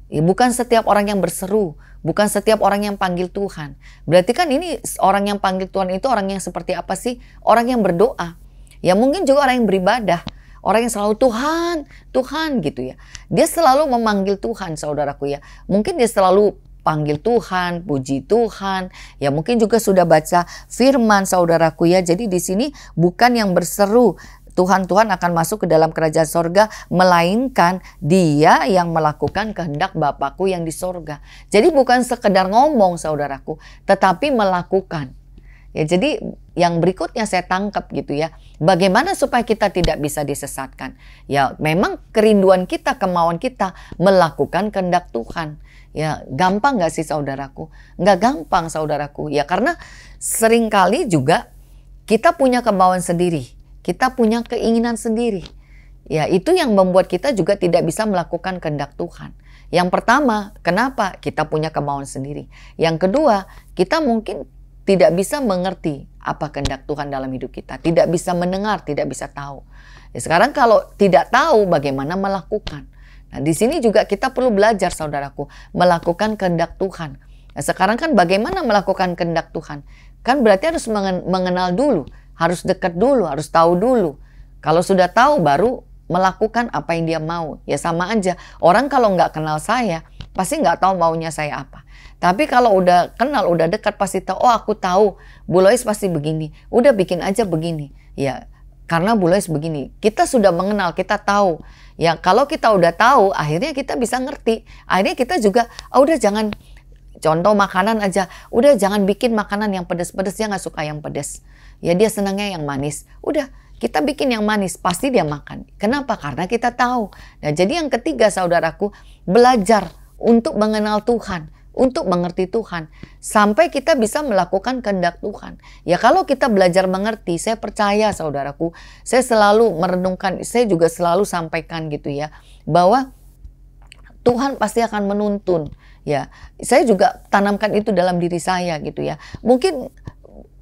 Ya, bukan setiap orang yang berseru, bukan setiap orang yang panggil Tuhan. Berarti kan ini orang yang panggil Tuhan itu orang yang seperti apa sih? Orang yang berdoa. Ya mungkin juga orang yang beribadah. Orang yang selalu Tuhan, Tuhan gitu ya. Dia selalu memanggil Tuhan saudaraku ya. Mungkin dia selalu panggil Tuhan, puji Tuhan. Ya mungkin juga sudah baca firman saudaraku ya. Jadi di sini bukan yang berseru Tuhan akan masuk ke dalam kerajaan sorga, melainkan dia yang melakukan kehendak Bapakku yang di sorga. Jadi bukan sekedar ngomong saudaraku, tetapi melakukan. Ya, jadi yang berikutnya saya tangkap gitu ya. Bagaimana supaya kita tidak bisa disesatkan? Ya memang kerinduan kita, kemauan kita melakukan kehendak Tuhan. Ya gampang gak sih saudaraku? Nggak gampang saudaraku. Ya karena seringkali juga kita punya kemauan sendiri. Kita punya keinginan sendiri. Ya, itu yang membuat kita juga tidak bisa melakukan kehendak Tuhan. Yang pertama, kenapa? Kita punya kemauan sendiri. Yang kedua, kita mungkin tidak bisa mengerti apa kehendak Tuhan dalam hidup kita. Tidak bisa mendengar, tidak bisa tahu. Ya, sekarang kalau tidak tahu, bagaimana melakukan? Nah, di sini juga kita perlu belajar, saudaraku, melakukan kehendak Tuhan. Nah, sekarang kan bagaimana melakukan kehendak Tuhan? Kan berarti harus mengenal dulu. Harus dekat dulu, harus tahu dulu. Kalau sudah tahu baru melakukan apa yang dia mau. Ya sama aja. Orang kalau nggak kenal saya, pasti nggak tahu maunya saya apa. Tapi kalau udah kenal, udah dekat, pasti tahu, oh aku tahu, Bu Lois pasti begini. Udah bikin aja begini. Ya karena Bu Lois begini. Kita sudah mengenal, kita tahu. Ya kalau kita udah tahu, akhirnya kita bisa ngerti. Akhirnya kita juga, oh udah jangan, contoh makanan aja. Udah jangan bikin makanan yang pedas-pedas, dia nggak suka yang pedas. Ya dia senangnya yang manis. Udah kita bikin yang manis, pasti dia makan. Kenapa? Karena kita tahu. Nah jadi yang ketiga saudaraku, belajar untuk mengenal Tuhan, untuk mengerti Tuhan. Sampai kita bisa melakukan kehendak Tuhan. Ya kalau kita belajar mengerti, saya percaya saudaraku, saya selalu merenungkan, saya juga selalu sampaikan gitu ya, bahwa Tuhan pasti akan menuntun. Ya, saya juga tanamkan itu dalam diri saya gitu ya. Mungkin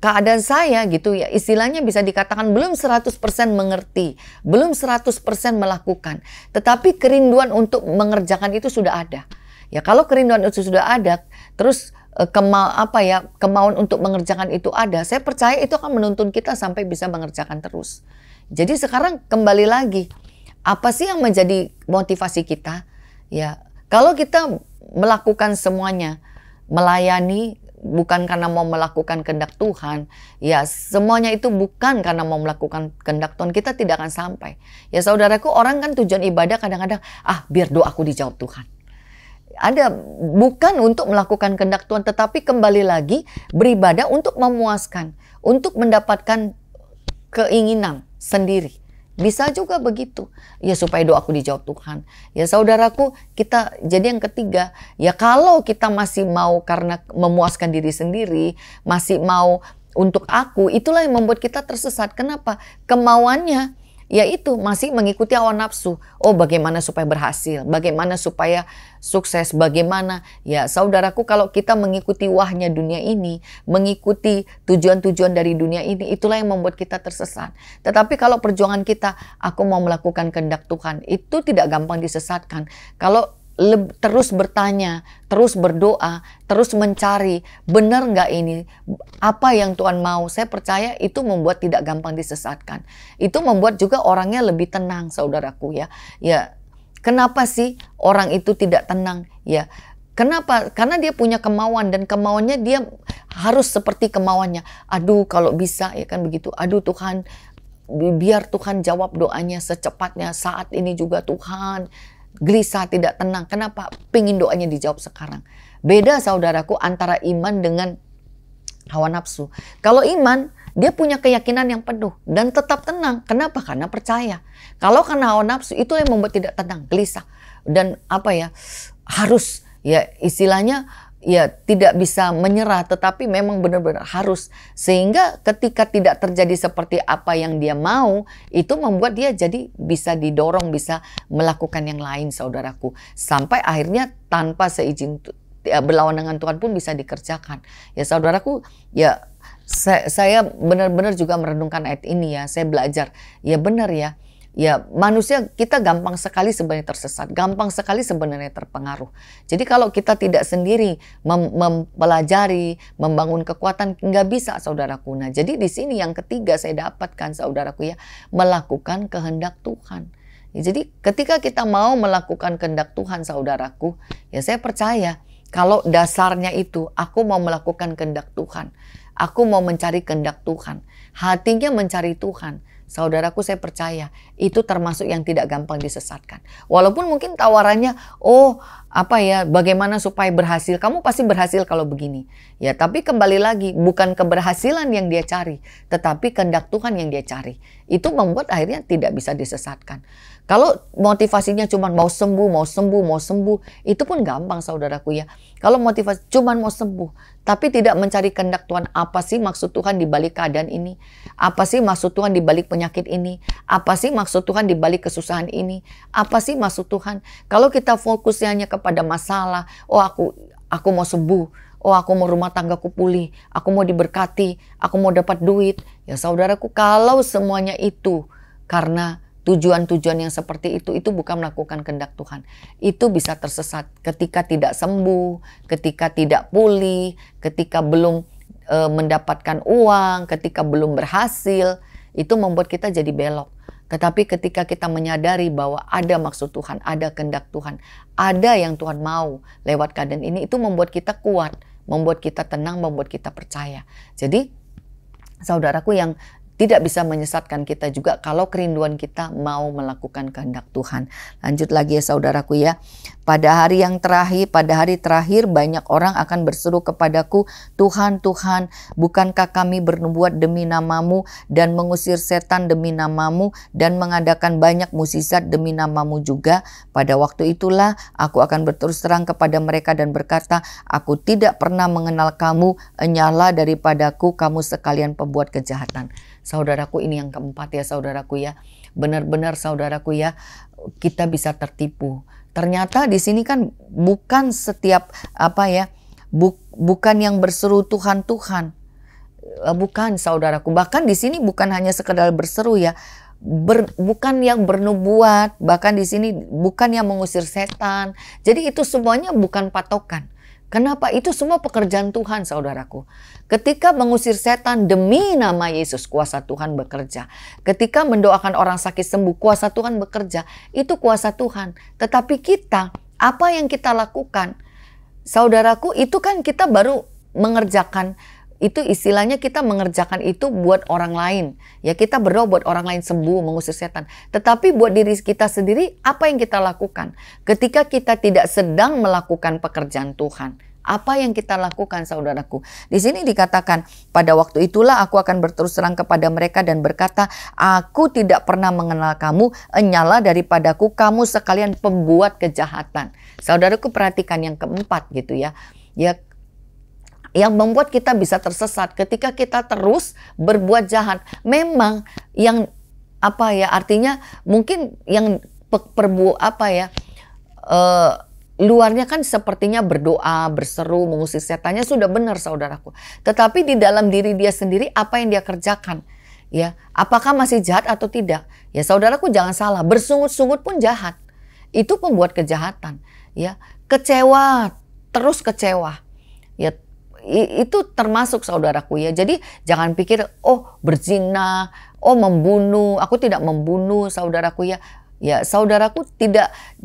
keadaan saya gitu ya, istilahnya bisa dikatakan belum 100% mengerti, belum 100% melakukan. Tetapi kerinduan untuk mengerjakan itu sudah ada. Ya kalau kerinduan itu sudah ada, terus kemauan untuk mengerjakan itu ada, saya percaya itu akan menuntun kita sampai bisa mengerjakan terus. Jadi sekarang kembali lagi, apa sih yang menjadi motivasi kita? Ya, kalau kita melakukan semuanya, melayani, bukan karena mau melakukan kehendak Tuhan, ya semuanya itu bukan karena mau melakukan kehendak Tuhan, kita tidak akan sampai. Ya saudaraku, orang kan tujuan ibadah kadang-kadang, biar doaku dijawab Tuhan. Ada, bukan untuk melakukan kehendak Tuhan, tetapi kembali lagi beribadah untuk memuaskan, untuk mendapatkan keinginan sendiri. Bisa juga begitu. Ya supaya doaku dijawab Tuhan. Ya saudaraku, kita jadi yang ketiga, ya kalau kita masih mau karena memuaskan diri sendiri, masih mau untuk aku, itulah yang membuat kita tersesat. Kenapa? Kemauannya yaitu masih mengikuti hawa nafsu. Oh bagaimana supaya berhasil, bagaimana supaya sukses, bagaimana. Ya saudaraku, kalau kita mengikuti wahnya dunia ini, mengikuti tujuan-tujuan dari dunia ini, itulah yang membuat kita tersesat. Tetapi kalau perjuangan kita, aku mau melakukan kehendak Tuhan, itu tidak gampang disesatkan. Kalau terus bertanya, terus berdoa, terus mencari, benar nggak ini? Apa yang Tuhan mau? Saya percaya itu membuat tidak gampang disesatkan. Itu membuat juga orangnya lebih tenang, saudaraku ya. Ya, kenapa sih orang itu tidak tenang? Ya, kenapa? Karena dia punya kemauan dan kemauannya dia harus seperti kemauannya. Aduh, kalau bisa ya kan begitu. Aduh Tuhan, biar Tuhan jawab doanya secepatnya. Saat ini juga Tuhan. Gelisah, tidak tenang. Kenapa? Pingin doanya dijawab sekarang. Beda saudaraku antara iman dengan hawa nafsu. Kalau iman, dia punya keyakinan yang penuh dan tetap tenang. Kenapa? Karena percaya. Kalau karena hawa nafsu, itu yang membuat tidak tenang, gelisah. Dan harus, ya istilahnya, ya tidak bisa menyerah, tetapi memang benar-benar harus. Sehingga ketika tidak terjadi seperti apa yang dia mau, itu membuat dia jadi bisa didorong, bisa melakukan yang lain saudaraku. Sampai akhirnya tanpa seizin, berlawan dengan Tuhan pun bisa dikerjakan. Ya saudaraku, ya saya benar-benar juga merenungkan ayat ini ya, saya belajar. Ya benar ya. Ya manusia kita gampang sekali sebenarnya tersesat, gampang sekali sebenarnya terpengaruh. Jadi kalau kita tidak sendiri mempelajari, membangun kekuatan, nggak bisa saudaraku. Nah jadi di sini yang ketiga saya dapatkan saudaraku ya, melakukan kehendak Tuhan. Ya, jadi ketika kita mau melakukan kehendak Tuhan saudaraku, ya saya percaya Kalau dasarnya itu, aku mau melakukan kehendak Tuhan. Aku mau mencari kehendak Tuhan. Hatinya mencari Tuhan. Saudaraku, saya percaya itu termasuk yang tidak gampang disesatkan. Walaupun mungkin tawarannya, bagaimana supaya berhasil? Kamu pasti berhasil kalau begini. Ya, tapi kembali lagi, bukan keberhasilan yang dia cari, tetapi kehendak Tuhan yang dia cari. Itu membuat akhirnya tidak bisa disesatkan. Kalau motivasinya cuma mau sembuh, itu pun gampang saudaraku ya. Kalau motivasi cuma mau sembuh, tapi tidak mencari kehendak Tuhan, apa sih maksud Tuhan di balik keadaan ini? Apa sih maksud Tuhan di balik penyakit ini? Apa sih maksud Tuhan di balik kesusahan ini? Apa sih maksud Tuhan? Kalau kita fokusnya hanya kepada masalah, aku mau sembuh, aku mau rumah tanggaku pulih, aku mau diberkati, aku mau dapat duit. Ya saudaraku, kalau semuanya itu karena tujuan-tujuan yang seperti itu bukan melakukan kehendak Tuhan. Itu bisa tersesat ketika tidak sembuh, ketika tidak pulih, ketika belum mendapatkan uang, ketika belum berhasil. Itu membuat kita jadi belok. Tetapi ketika kita menyadari bahwa ada maksud Tuhan, ada kehendak Tuhan, ada yang Tuhan mau lewat keadaan ini, itu membuat kita kuat, membuat kita tenang, membuat kita percaya. Jadi saudaraku, yang tidak bisa menyesatkan kita juga kalau kerinduan kita mau melakukan kehendak Tuhan. Lanjut lagi ya saudaraku ya. Pada hari terakhir banyak orang akan berseru kepadaku, Tuhan, Tuhan, bukankah kami bernubuat demi namamu dan mengusir setan demi namamu dan mengadakan banyak mukjizat demi namamu juga? Pada waktu itulah aku akan berterus terang kepada mereka dan berkata, aku tidak pernah mengenal kamu, enyahlah daripadaku kamu sekalian pembuat kejahatan. Saudaraku, ini yang keempat ya saudaraku ya. Benar-benar saudaraku ya, kita bisa tertipu. Ternyata di sini kan bukan setiap bukan yang berseru Tuhan Tuhan. Bukan saudaraku. Bahkan di sini bukan hanya sekedar berseru ya. Bukan yang bernubuat, bahkan di sini bukan yang mengusir setan. Jadi itu semuanya bukan patokan. Kenapa? Itu semua pekerjaan Tuhan saudaraku. Ketika mengusir setan demi nama Yesus, kuasa Tuhan bekerja. Ketika mendoakan orang sakit sembuh, kuasa Tuhan bekerja. Itu kuasa Tuhan. Tetapi kita, apa yang kita lakukan? Saudaraku, itu kan kita baru mengerjakan. Itu istilahnya kita mengerjakan itu buat orang lain. Ya, kita berdoa buat orang lain sembuh, mengusir setan. Tetapi buat diri kita sendiri, apa yang kita lakukan? Ketika kita tidak sedang melakukan pekerjaan Tuhan, apa yang kita lakukan saudaraku? Di sini dikatakan, pada waktu itulah aku akan berterus terang kepada mereka dan berkata, aku tidak pernah mengenal kamu, enyahlah daripadaku kamu sekalian pembuat kejahatan. Saudaraku, perhatikan yang keempat gitu ya. Ya, yang membuat kita bisa tersesat ketika kita terus berbuat jahat. Memang yang artinya mungkin yang luarnya kan sepertinya berdoa, berseru, mengusir setannya sudah benar saudaraku. Tetapi di dalam diri dia sendiri apa yang dia kerjakan? Ya, apakah masih jahat atau tidak? Ya saudaraku, jangan salah, bersungut-sungut pun jahat. Itu pembuat kejahatan. Ya, kecewa, terus kecewa. Ya, itu termasuk saudaraku ya. Jadi jangan pikir berzina, membunuh. Aku tidak membunuh saudaraku ya. Ya saudaraku,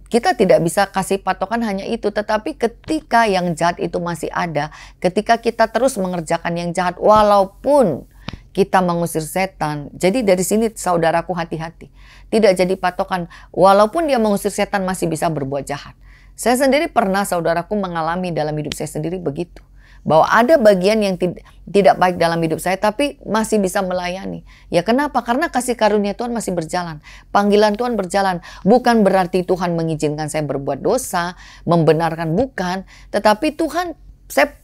kita tidak bisa kasih patokan hanya itu. Tetapi ketika yang jahat itu masih ada, ketika kita terus mengerjakan yang jahat walaupun kita mengusir setan. Jadi dari sini saudaraku, hati-hati. Tidak jadi patokan, walaupun dia mengusir setan masih bisa berbuat jahat. Saya sendiri pernah saudaraku mengalami dalam hidup saya sendiri begitu. Bahwa ada bagian yang tidak baik dalam hidup saya, tapi masih bisa melayani. Ya kenapa? Karena kasih karunia Tuhan masih berjalan. Panggilan Tuhan berjalan. Bukan berarti Tuhan mengizinkan saya berbuat dosa, membenarkan, bukan. Tetapi Tuhan,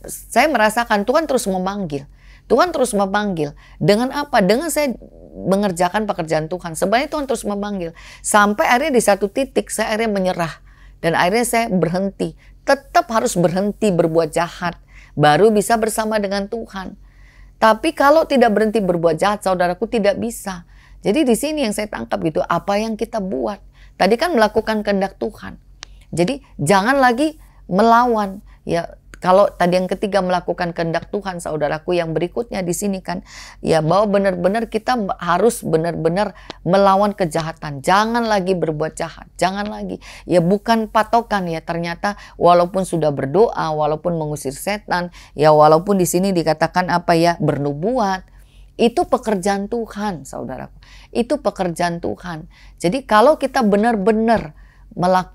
saya merasakan Tuhan terus memanggil. Tuhan terus memanggil. Dengan apa? Dengan saya mengerjakan pekerjaan Tuhan. Sebenarnya Tuhan terus memanggil. Sampai akhirnya di satu titik saya akhirnya menyerah. Dan akhirnya saya berhenti. Tetap harus berhenti berbuat jahat. Baru bisa bersama dengan Tuhan. Tapi kalau tidak berhenti berbuat jahat, saudaraku, tidak bisa. Jadi di sini yang saya tangkap gitu, apa yang kita buat. Tadi kan melakukan kehendak Tuhan. Jadi jangan lagi melawan. Ya, kalau tadi yang ketiga melakukan kehendak Tuhan, saudaraku, yang berikutnya di sini kan, ya bahwa benar-benar kita harus benar-benar melawan kejahatan. Jangan lagi berbuat jahat, jangan lagi. Ya bukan patokan ya, ternyata walaupun sudah berdoa, walaupun mengusir setan, ya walaupun di sini dikatakan apa ya, bernubuat, itu pekerjaan Tuhan, saudaraku. Itu pekerjaan Tuhan. Jadi kalau kita benar-benar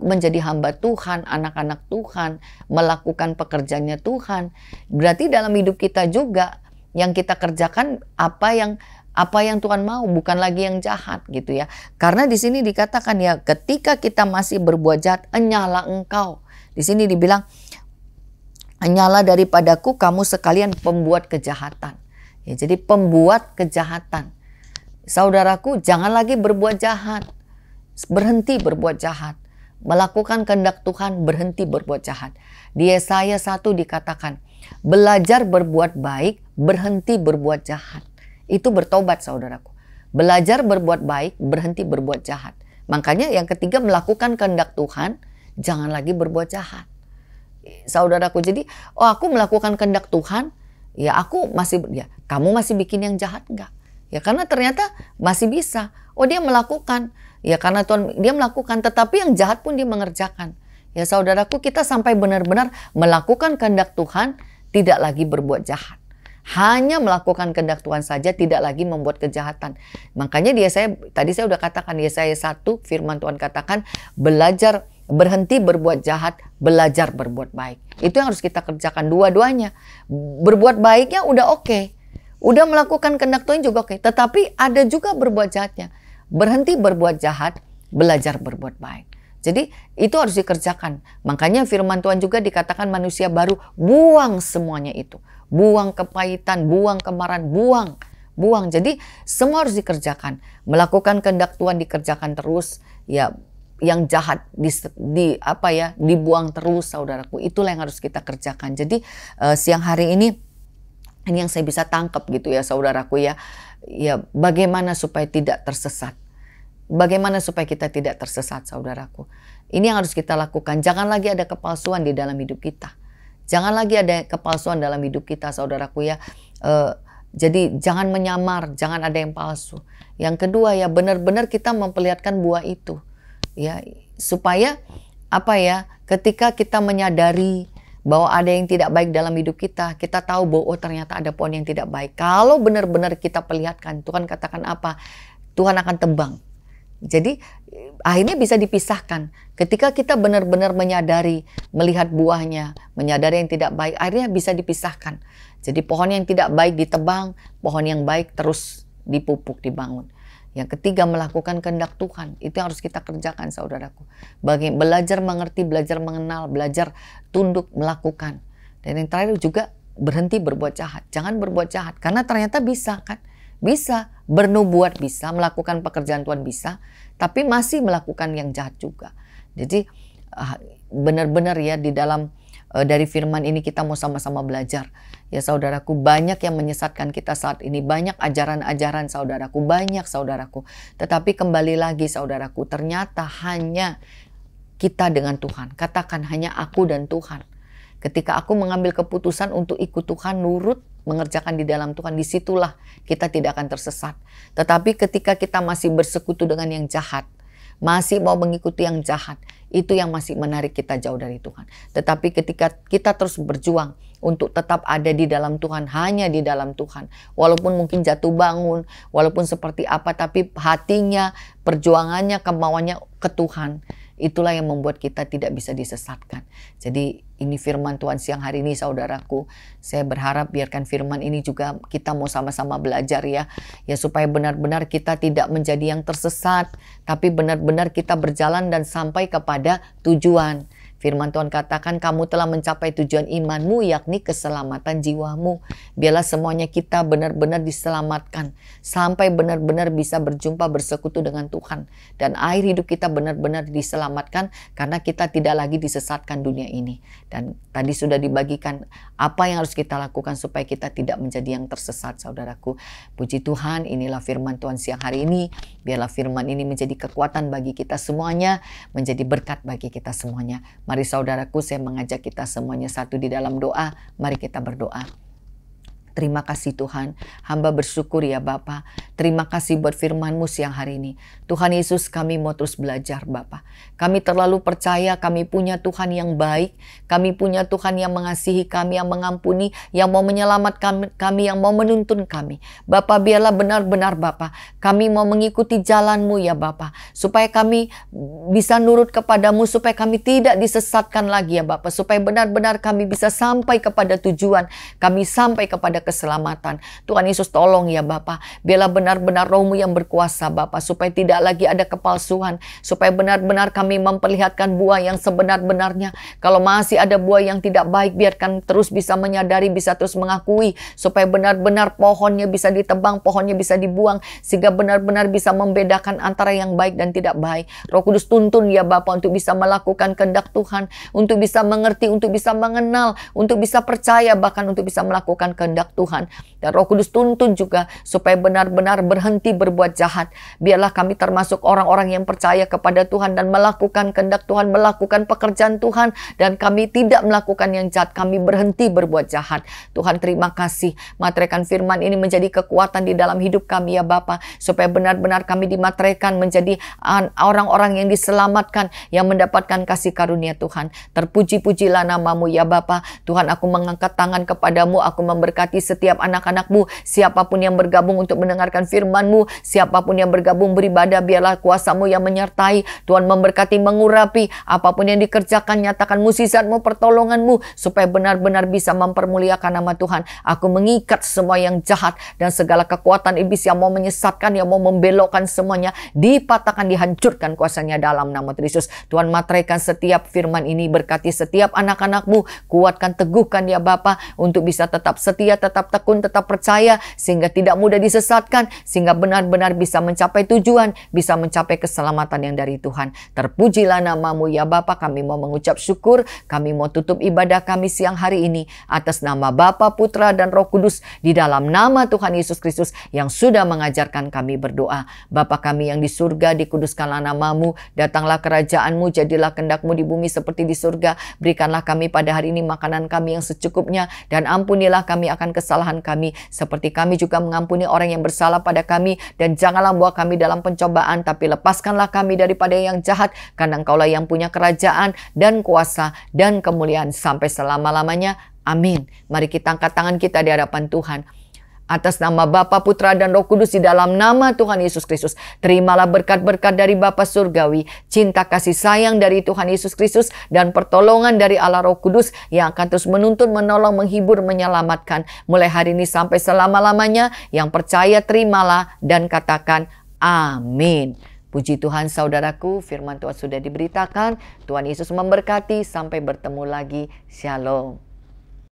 menjadi hamba Tuhan, anak-anak Tuhan, melakukan pekerjaannya Tuhan, berarti dalam hidup kita juga yang kita kerjakan apa yang Tuhan mau, bukan lagi yang jahat gitu ya. Karena di sini dikatakan ya, ketika kita masih berbuat jahat, enyala engkau. Di sini dibilang, enyala daripadaku kamu sekalian pembuat kejahatan. Ya, jadi pembuat kejahatan. Saudaraku, jangan lagi berbuat jahat. Berhenti berbuat jahat. Melakukan kehendak Tuhan, berhenti berbuat jahat. Di Yesaya 1 dikatakan, belajar berbuat baik, berhenti berbuat jahat. Itu bertobat, saudaraku. Belajar berbuat baik, berhenti berbuat jahat. Makanya yang ketiga, melakukan kehendak Tuhan, jangan lagi berbuat jahat. Saudaraku, jadi aku melakukan kehendak Tuhan, ya aku masih, ya kamu masih bikin yang jahat enggak? Ya karena ternyata masih bisa. Dia melakukan. Ya karena Tuhan dia melakukan, tetapi yang jahat pun dia mengerjakan. Ya saudaraku, kita sampai benar-benar melakukan kehendak Tuhan, tidak lagi berbuat jahat. Hanya melakukan kehendak Tuhan saja, tidak lagi membuat kejahatan. Makanya tadi saya udah katakan, Yesaya 1 firman Tuhan katakan, belajar, berhenti berbuat jahat, belajar berbuat baik. Itu yang harus kita kerjakan, dua-duanya. Berbuat baiknya udah oke. Udah melakukan kehendak Tuhan juga oke. Tetapi ada juga berbuat jahatnya. Berhenti berbuat jahat, belajar berbuat baik. Jadi itu harus dikerjakan. Makanya firman Tuhan juga dikatakan manusia baru, buang semuanya itu. Buang kepahitan, buang kemarahan, buang. Jadi semua harus dikerjakan. Melakukan kehendak Tuhan dikerjakan terus. Ya, yang jahat dibuang terus, saudaraku. Itulah yang harus kita kerjakan. Jadi siang hari ini yang saya bisa tangkap gitu ya, saudaraku ya. Ya, bagaimana supaya tidak tersesat? Bagaimana supaya kita tidak tersesat, saudaraku? Ini yang harus kita lakukan. Jangan lagi ada kepalsuan di dalam hidup kita. Jangan lagi ada kepalsuan dalam hidup kita, saudaraku ya. Jadi jangan menyamar, jangan ada yang palsu. Yang kedua ya, benar-benar kita memperlihatkan buah itu. Ya, supaya ketika kita menyadari bahwa ada yang tidak baik dalam hidup kita, kita tahu bahwa ternyata ada pohon yang tidak baik. Kalau benar-benar kita perlihatkan, Tuhan katakan apa? Tuhan akan tebang. Jadi akhirnya bisa dipisahkan. Ketika kita benar-benar menyadari, melihat buahnya, menyadari yang tidak baik, akhirnya bisa dipisahkan. Jadi pohon yang tidak baik ditebang, pohon yang baik terus dipupuk, dibangun. Yang ketiga, melakukan kehendak Tuhan. Itu yang harus kita kerjakan, saudaraku. Belajar mengerti, belajar mengenal, belajar tunduk, melakukan. Dan yang terakhir juga, berhenti berbuat jahat. Jangan berbuat jahat. Karena ternyata bisa kan. Bisa bernubuat, bisa melakukan pekerjaan Tuhan, bisa. Tapi masih melakukan yang jahat juga. Jadi benar-benar ya di dalam dari firman ini kita mau sama-sama belajar. Ya saudaraku, banyak yang menyesatkan kita saat ini. Banyak ajaran-ajaran saudaraku, banyak saudaraku. Tetapi kembali lagi saudaraku, ternyata hanya kita dengan Tuhan. Katakan hanya aku dan Tuhan. Ketika aku mengambil keputusan untuk ikut Tuhan, nurut, mengerjakan di dalam Tuhan, disitulah kita tidak akan tersesat. Tetapi ketika kita masih bersekutu dengan yang jahat, masih mau mengikuti yang jahat, itu yang masih menarik kita jauh dari Tuhan. Tetapi ketika kita terus berjuang untuk tetap ada di dalam Tuhan, hanya di dalam Tuhan, walaupun mungkin jatuh bangun, walaupun seperti apa, tapi hatinya, perjuangannya, kemauannya ke Tuhan, itulah yang membuat kita tidak bisa disesatkan. Jadi ini firman Tuhan siang hari ini saudaraku. Saya berharap biarkan firman ini juga kita mau sama-sama belajar ya. Ya supaya benar-benar kita tidak menjadi yang tersesat. Tapi benar-benar kita berjalan dan sampai kepada tujuan. Firman Tuhan katakan kamu telah mencapai tujuan imanmu, yakni keselamatan jiwamu. Biarlah semuanya kita benar-benar diselamatkan. Sampai benar-benar bisa berjumpa bersekutu dengan Tuhan. Dan akhir hidup kita benar-benar diselamatkan karena kita tidak lagi disesatkan dunia ini. Dan tadi sudah dibagikan apa yang harus kita lakukan supaya kita tidak menjadi yang tersesat, saudaraku. Puji Tuhan, inilah firman Tuhan siang hari ini. Biarlah firman ini menjadi kekuatan bagi kita semuanya, menjadi berkat bagi kita semuanya. Mari saudaraku, saya mengajak kita semuanya satu di dalam doa. Mari kita berdoa. Terima kasih Tuhan, hamba bersyukur ya Bapa. Terima kasih buat firman-Mu siang hari ini. Tuhan Yesus, kami mau terus belajar Bapa. Kami terlalu percaya kami punya Tuhan yang baik. Kami punya Tuhan yang mengasihi kami, yang mengampuni, yang mau menyelamatkan kami, yang mau menuntun kami. Bapa, biarlah benar-benar Bapa, kami mau mengikuti jalan-Mu ya Bapa. Supaya kami bisa nurut kepadamu, supaya kami tidak disesatkan lagi ya Bapa. Supaya benar-benar kami bisa sampai kepada tujuan. Kami sampai kepada keselamatan. Tuhan Yesus, tolong ya Bapa, biarlah benar-benar Roh-Mu yang berkuasa Bapa, supaya tidak lagi ada kepalsuan, supaya benar-benar kami memperlihatkan buah yang sebenar-benarnya. Kalau masih ada buah yang tidak baik, biarkan terus bisa menyadari, bisa terus mengakui, supaya benar-benar pohonnya bisa ditebang, pohonnya bisa dibuang, sehingga benar-benar bisa membedakan antara yang baik dan tidak baik. Roh Kudus, tuntun ya Bapa untuk bisa melakukan kehendak Tuhan, untuk bisa mengerti, untuk bisa mengenal, untuk bisa percaya, bahkan untuk bisa melakukan kehendak Tuhan. Dan Roh Kudus, tuntun juga supaya benar-benar berhenti berbuat jahat. Biarlah kami termasuk orang-orang yang percaya kepada Tuhan dan melakukan kehendak Tuhan, melakukan pekerjaan Tuhan, dan kami tidak melakukan yang jahat. Kami berhenti berbuat jahat. Tuhan, terima kasih. Materaikan firman ini menjadi kekuatan di dalam hidup kami ya Bapa, supaya benar-benar kami dimateraikan menjadi orang-orang yang diselamatkan, yang mendapatkan kasih karunia Tuhan. Terpuji-pujilah nama-Mu ya Bapa. Tuhan, aku mengangkat tangan kepadamu, aku memberkati setiap anak-anak-Mu, siapapun yang bergabung untuk mendengarkan firman-Mu, siapapun yang bergabung beribadah, biarlah kuasa-Mu yang menyertai. Tuhan, memberkati, mengurapi, apapun yang dikerjakan, nyatakan mukjizat-Mu, pertolongan-Mu, supaya benar-benar bisa mempermuliakan nama Tuhan. Aku mengikat semua yang jahat dan segala kekuatan iblis yang mau menyesatkan, yang mau membelokkan semuanya, dipatahkan, dihancurkan kuasanya dalam nama Yesus. Tuhan, materaikan setiap firman ini, berkati setiap anak-anak-Mu, kuatkan, teguhkan ya Bapa, untuk bisa tetap setia, tetap tekun, tetap percaya, sehingga tidak mudah disesatkan, sehingga benar-benar bisa mencapai tujuan, bisa mencapai keselamatan yang dari Tuhan. Terpujilah nama-Mu ya Bapa. Kami mau mengucap syukur, kami mau tutup ibadah kami siang hari ini atas nama Bapa, Putra, dan Roh Kudus, di dalam nama Tuhan Yesus Kristus yang sudah mengajarkan kami berdoa. Bapa kami yang di surga, dikuduskanlah nama-Mu, datanglah kerajaan-Mu, jadilah kehendak-Mu di bumi seperti di surga. Berikanlah kami pada hari ini makanan kami yang secukupnya, dan ampunilah kami akan kesalahan kami, seperti kami juga mengampuni orang yang bersalah pada kami. Dan janganlah bawa kami dalam pencobaan, tapi lepaskanlah kami daripada yang jahat, karena Engkaulah yang punya kerajaan dan kuasa dan kemuliaan sampai selama-lamanya. Amin. Mari kita angkat tangan kita di hadapan Tuhan. Atas nama Bapa, Putra, dan Roh Kudus, di dalam nama Tuhan Yesus Kristus, terimalah berkat-berkat dari Bapa Surgawi, cinta kasih sayang dari Tuhan Yesus Kristus, dan pertolongan dari Allah Roh Kudus yang akan terus menuntun, menolong, menghibur, menyelamatkan mulai hari ini sampai selama-lamanya. Yang percaya terimalah dan katakan amin. Puji Tuhan saudaraku, firman Tuhan sudah diberitakan. Tuhan Yesus memberkati. Sampai bertemu lagi. Shalom.